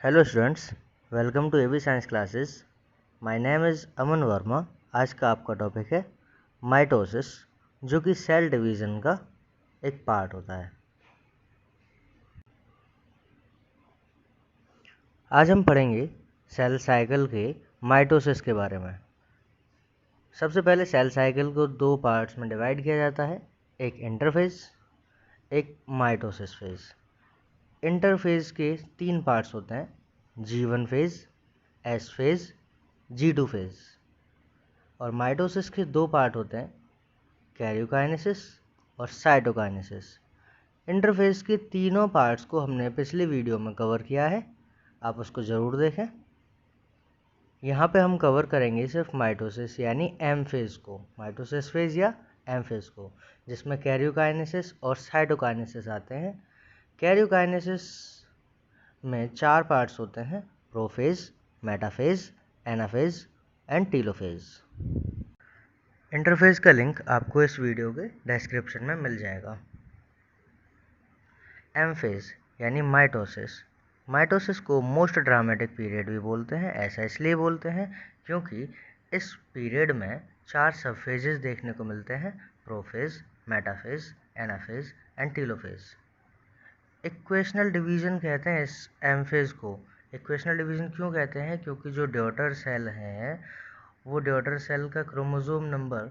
Hello students, welcome to AB science classes. My name is Aman Verma. आज का आपका topic है माइटोसिस, जो कि सेल डिवीज़न का एक पार्ट होता है। आज हम पढ़ेंगे सेल साइकिल के माइटोसिस के बारे में। सबसे पहले सेल साइकिल को दो पार्ट्स में डिवाइड किया जाता है, एक इंटरफेज, एक माइटोसिस फेज। इंटरफेज के तीन पार्ट्स होते हैं, G1 phase, S phase, G2 phase. और माइटोसिस के दो पार्ट होते हैं, कैरियोकाइनेसिस और साइटोकाइनेसिस। इंटरफेस के तीनों पार्ट्स को हमने पिछले वीडियो में कवर किया है, आप उसको ज़रूर देखें। यहाँ पे हम कवर करेंगे सिर्फ माइटोसिस यानी एम फेज को, माइटोसिस फेज या एम फेज को, जिसमें कैरियोकाइनेसिस और साइटोकाइनेसिस आते हैं। कैरियोकाइनेसिस में चार पार्ट्स होते हैं, prophase, metaphase, anaphase and telophase. Interface का लिंक आपको इस वीडियो के डिस्क्रिप्शन में मिल जाएगा। एम फेज यानी माइटोसिस। माइटोसिस को मोस्ट ड्रामेटिक पीरियड भी बोलते हैं। ऐसा इसलिए बोलते हैं क्योंकि इस पीरियड में चार सब फेजेस देखने को मिलते हैं, prophase, metaphase, anaphase and telophase. Equational division कहते हैं इस एम फेज को। इक्वेशनल डिवीज़न क्यों कहते हैं? क्योंकि जो डॉटर सेल हैं वो डॉटर सेल का क्रोमोसोम नंबर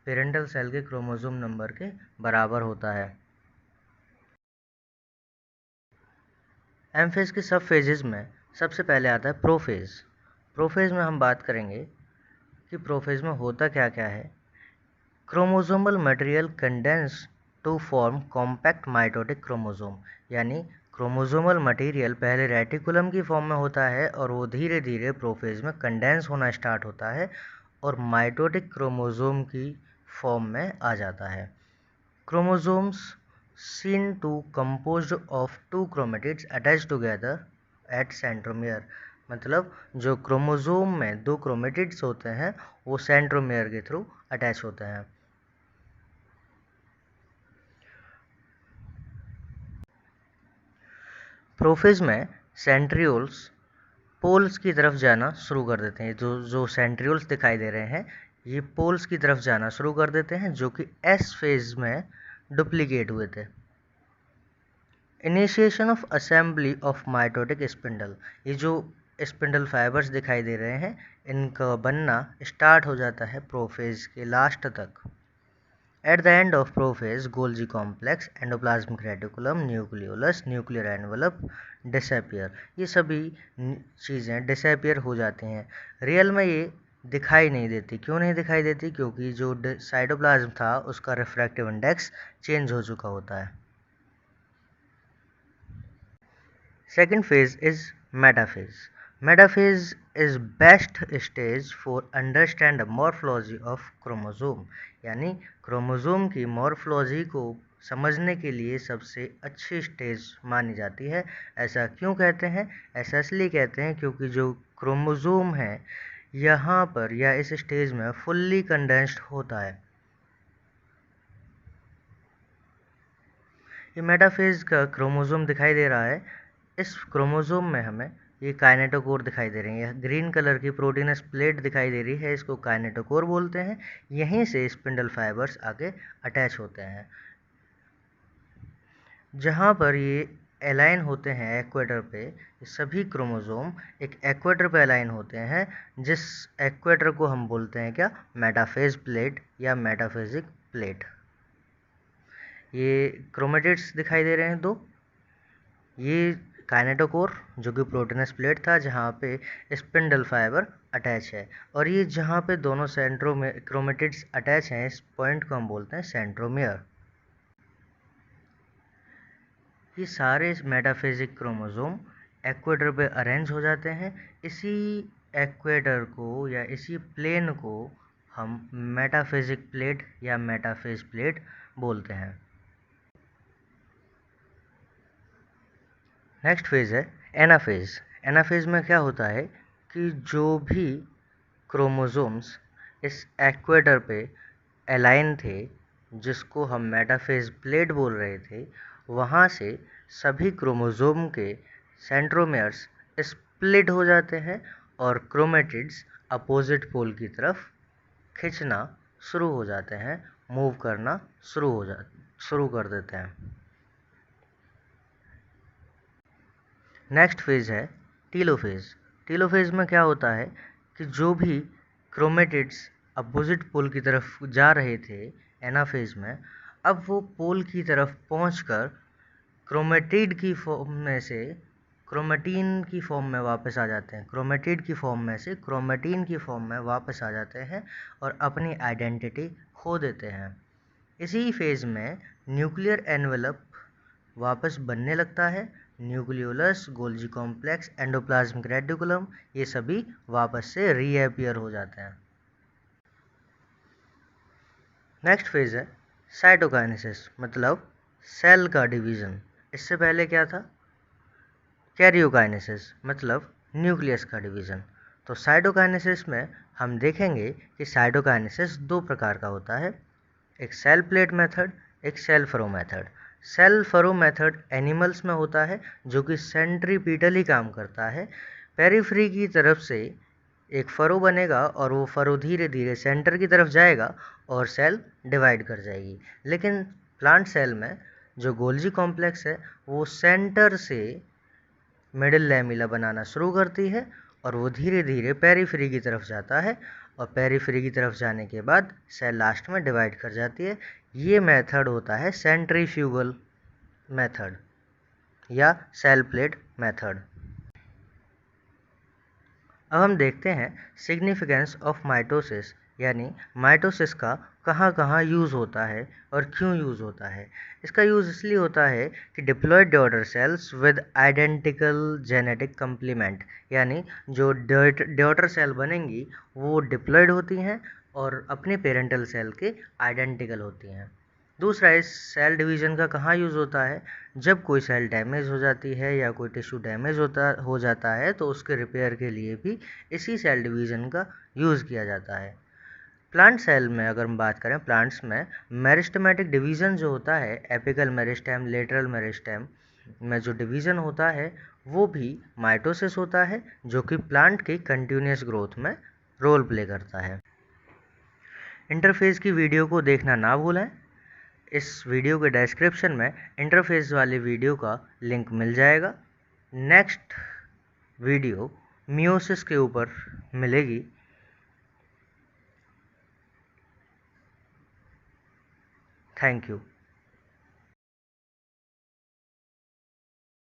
पेरेंटल सेल के क्रोमोसोम नंबर के बराबर होता है। एम फेज के सब फेजेस में सबसे पहले आता है प्रोफेज। प्रोफेज में हम बात करेंगे कि प्रोफेज में होता क्या क्या है। Chromosomal material condense to form compact mitotic chromosome, यानी क्रोमोसोमल मटेरियल पहले रेटिकुलम की फॉर्म में होता है और वो धीरे धीरे प्रोफेज में कंडेंस होना स्टार्ट होता है और माइटोटिक क्रोमोसोम की फॉर्म में आ जाता है। Chromosomes seen to composed of two chromatids attached together at centromere। मतलब जो क्रोमोसोम में दो क्रोमेटिड्स होते हैं वो सेंट्रोमेयर के थ्रू अटैच होते हैं। प्रोफेज में सेंट्रियोल्स पोल्स की तरफ जाना शुरू कर देते हैं। जो सेंट्रियोल्स दिखाई दे रहे हैं ये पोल्स की तरफ जाना शुरू कर देते हैं, जो कि एस फेज में डुप्लीकेट हुए थे। Initiation of assembly of mitotic spindle. ये जो स्पिंडल फाइबर्स दिखाई दे रहे हैं इनका बनना स्टार्ट हो जाता है प्रोफेज के लास्ट तक। At the end of prophase Golgi complex, endoplasmic reticulum, nucleolus, nuclear envelope disappear. ये सभी चीज़ें डिसअपियर हो जाती हैं। रियल में ये दिखाई नहीं देती। क्यों नहीं दिखाई देती? क्योंकि जो साइटोप्लाज्म था उसका रिफ्रैक्टिव इंडेक्स चेंज हो चुका होता है। Second phase is metaphase. Metaphase is best stage for understand the morphology of chromosome, यानी क्रोमोसोम की मॉर्फोलॉजी को समझने के लिए सबसे अच्छी स्टेज मानी जाती है। ऐसा क्यों कहते हैं? ऐसा इसलिए कहते हैं क्योंकि जो क्रोमोसोम है यहाँ पर या इस स्टेज में फुल्ली कंडेंस्ड होता है। ये मेटाफेज का क्रोमोसोम दिखाई दे रहा है। इस क्रोमोसोम में हमें ये काइनेटोकोर दिखाई दे रही है। ग्रीन कलर की प्रोटीनस प्लेट दिखाई दे रही है, इसको काइनेटोकोर बोलते हैं। यहीं से स्पिंडल फाइबर्स आगे अटैच होते हैं। जहाँ पर ये अलाइन होते हैं एक्वेटर पे, सभी क्रोमोसोम एक एक्वेटर पे अलाइन होते हैं, जिस एक्वेटर को हम बोलते हैं क्या? मेटाफेज प्लेट या मेटाफेजिक प्लेट। ये क्रोमेटिड्स दिखाई दे रहे हैं दो। ये काइनेटोकोर जो कि प्रोटीनस प्लेट था जहाँ पे स्पिंडल फाइबर अटैच है, और ये जहाँ पे दोनों क्रोमेटिड्स अटैच हैं इस पॉइंट को हम बोलते हैं सेंट्रोमियर। ये सारे मेटाफेजिक क्रोमोसोम एक्वेटर पे अरेंज हो जाते हैं। इसी एक्वेटर को या इसी प्लेन को हम मेटाफेजिक प्लेट या मेटाफेज प्लेट बोलते हैं। नेक्स्ट फेज़ है एनाफेज। एनाफेज में क्या होता है कि जो भी क्रोमोसोम्स इस एक्वेटर पे अलाइन थे, जिसको हम मेटाफेज प्लेट बोल रहे थे, वहाँ से सभी क्रोमोसोम के सेंट्रोमेयर्स स्प्लिट हो जाते हैं और क्रोमेटिड्स अपोजिट पोल की तरफ खींचना शुरू हो जाते हैं, मूव करना शुरू कर देते हैं। नेक्स्ट फेज है टीलोफेज। टीलोफेज में क्या होता है कि जो भी क्रोमेटिड्स अपोजिट पोल की तरफ जा रहे थे एनाफेज में, अब वो पोल की तरफ पहुंचकर क्रोमेटिड की फॉर्म में से क्रोमेटीन की फॉर्म में वापस आ जाते हैं, क्रोमेटिड की फॉर्म में से क्रोमेटीन की फॉर्म में वापस आ जाते हैं और अपनी आइडेंटिटी खो देते हैं। इसी फेज में न्यूक्लियर एनवेलप वापस बनने लगता है। Nucleolus, Golgi complex, endoplasmic reticulum, ये सभी वापस से रीअपियर हो जाते हैं। नेक्स्ट फेज है साइटोकाइनेसिस, मतलब सेल का डिवीज़न। इससे पहले क्या था? कैरियोकाइनेसिस, मतलब न्यूक्लियस का डिवीज़न। तो साइटोकाइनेसिस में हम देखेंगे कि साइटोकाइनेसिस दो प्रकार का होता है, एक सेल प्लेट मेथड, एक cell furrow method. Cell furrow method animals में होता है जो कि सेंट्रीपिटली काम करता है। पेरिफ्री की तरफ से एक फरो बनेगा और वो फरो धीरे धीरे सेंटर की तरफ जाएगा और सेल डिवाइड कर जाएगी। लेकिन प्लांट सेल में जो गोल्जी कॉम्प्लेक्स है वो सेंटर से मिडिल लैमिला बनाना शुरू करती है और वो धीरे धीरे पेरिफेरी की तरफ जाता है और पेरिफेरी की तरफ जाने के बाद सेल लास्ट में डिवाइड कर जाती है। ये मेथड होता है सेंट्रीफ्यूगल मेथड या सेल प्लेट मेथड। अब हम देखते हैं सिग्निफिकेंस ऑफ माइटोसिस, यानी माइटोसिस का कहाँ कहाँ यूज़ होता है और क्यों यूज़ होता है। इसका यूज़ इसलिए होता है कि diploid daughter cells with identical genetic complement, यानी जो डॉटर सेल बनेंगी वो डिप्लॉयड होती हैं और अपने पेरेंटल सेल के आइडेंटिकल होती हैं। दूसरा, इस सेल डिवीज़न का कहाँ यूज़ होता है? जब कोई सेल डैमेज हो जाती है या कोई टिश्यू डैमेज हो जाता है तो उसके रिपेयर के लिए भी इसी सेल डिवीज़न का यूज़ किया जाता है। प्लांट सेल में अगर हम बात करें, प्लांट्स में मेरिस्टेमेटिक डिवीज़न जो होता है, एपिकल मेरिस्टेम, लेटरल मेरिस्टेम में जो डिवीज़न होता है वो भी माइटोसिस होता है, जो कि प्लांट की कंटिन्यूस ग्रोथ में रोल प्ले करता है। इंटरफेस की वीडियो को देखना ना भूलें। इस वीडियो के डिस्क्रिप्शन में इंटरफेस वाली वीडियो का लिंक मिल जाएगा। नेक्स्ट वीडियो मियोसिस के ऊपर मिलेगी। Thank you.